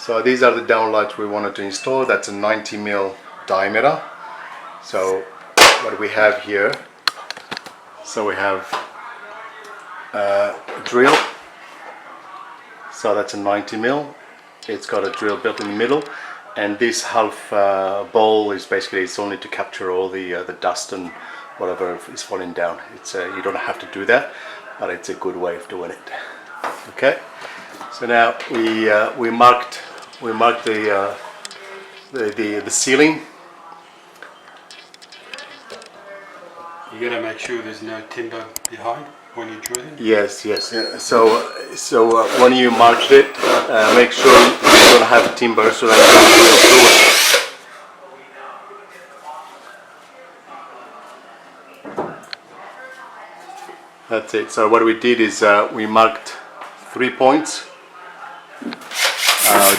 So these are the downlights we wanted to install. That's a 90mm diameter. So what we have here, so we have a drill. So that's a 90mm. It's got a drill built in the middle, and this half bowl is basically, it's only to capture all the dust and whatever is falling down. It's you don't have to do that, but it's a good way of doing it. Okay. So now we marked the ceiling. You gotta make sure there's no timber behind when you're drilling. Yes, yes. So when you marked it, make sure you don't have timber so that you don't drill through it. That's it. So what we did is we marked 3 points.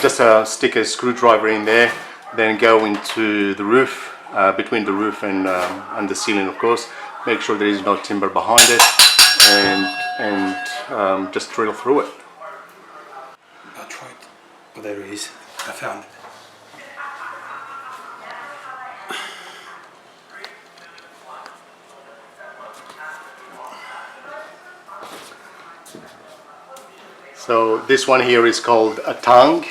Just stick a screwdriver in there, then go into the roof, between the roof and the ceiling, of course. Make sure there is no timber behind it, and just drill through it. I tried. Oh, there it is. I found it. So this one here is called a tongue.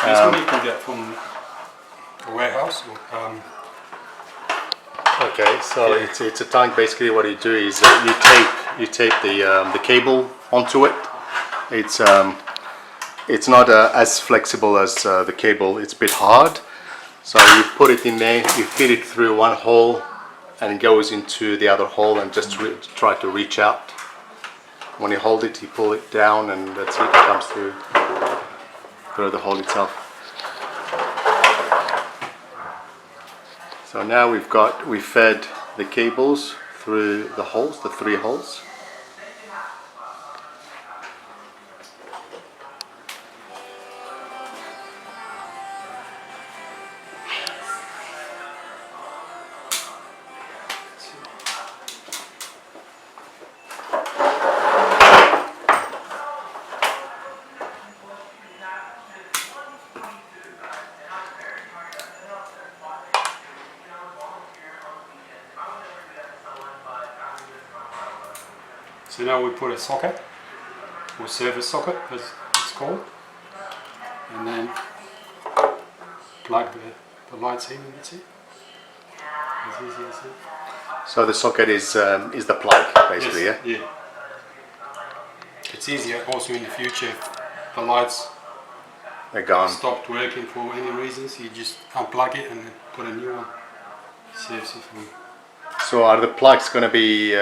This one you can get from the warehouse. Okay, so yeah. it's a tongue. Basically, what you do is you tape the cable onto it. It's not as flexible as the cable. It's a bit hard. So you put it in there. You feed it through one hole, and it goes into the other hole, and just try to reach out. When you hold it, you pull it down, and that's it. It comes through the hole itself. So now we fed the cables through the holes, the 3 holes. So now we put a socket, or service socket as it's called, and then plug the lights in, and that's it. As easy as that. So the socket is the plug, basically, yes, yeah? It's easier also in the future if the lights They're gone. stopped working for any reasons, you just unplug it and then put a new one. Saves you from... So are the plugs going to be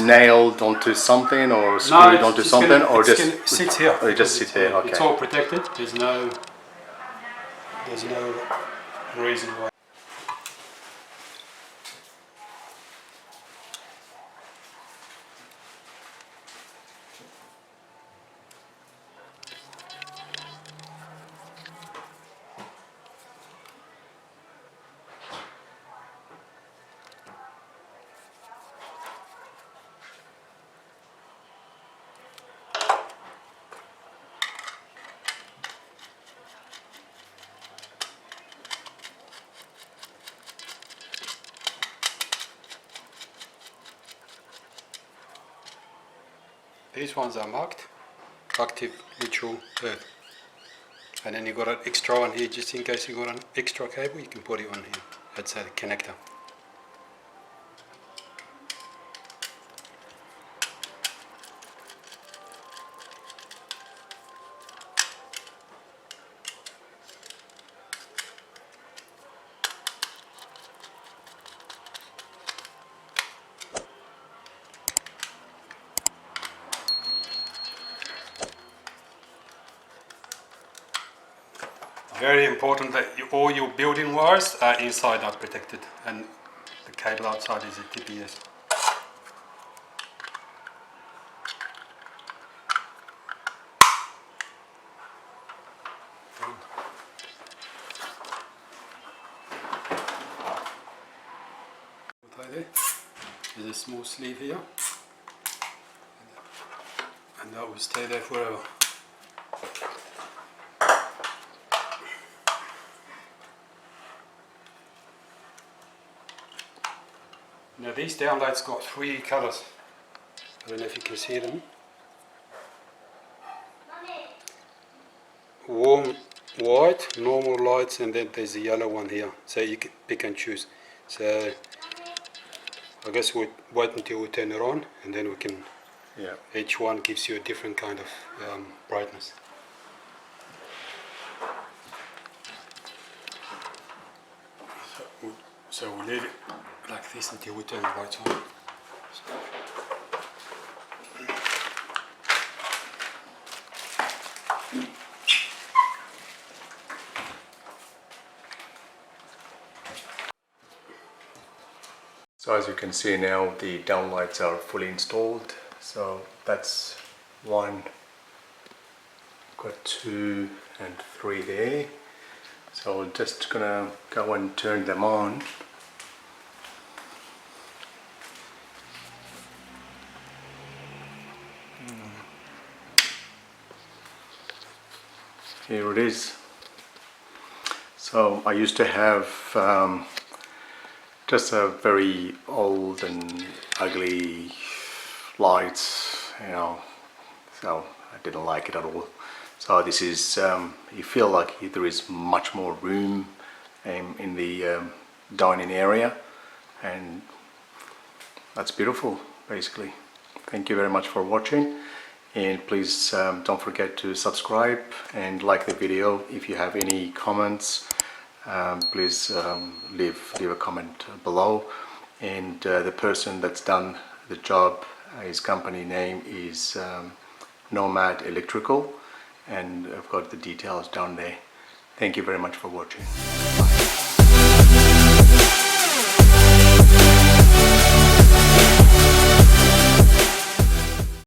nailed onto something or screwed onto something, or just sits here? Or it just sit there? Okay. It's all protected. There's no reason why. These ones are marked active neutral earth, and then you got an extra one here just in case you got an extra cable, you can put it on here. That's a connector. Very important that all your building wires are inside are protected, and the cable outside is a TPS. There's a small sleeve here, and that will stay there forever. Now these downlights got 3 colours. I don't know if you can see them. Warm white, normal lights, and then there's a yellow one here. So you can pick and choose. So I guess we'll wait until we turn it on, and then we can. Yeah. Each one gives you a different kind of brightness. So we'll leave it like this until we turn the lights on. So as you can see now, the downlights are fully installed. So that's 1, got 2 and 3 there. So we're just gonna go and turn them on. Here it is. So I used to have just a very old and ugly lights, you know, so I didn't like it at all. So this is, you feel like there is much more room in the dining area, and that's beautiful basically. Thank you very much for watching, and please don't forget to subscribe and like the video. If you have any comments, please leave a comment below, and the person that's done the job, his company name is Nomad Electrical, and I've got the details down there. Thank you very much for watching.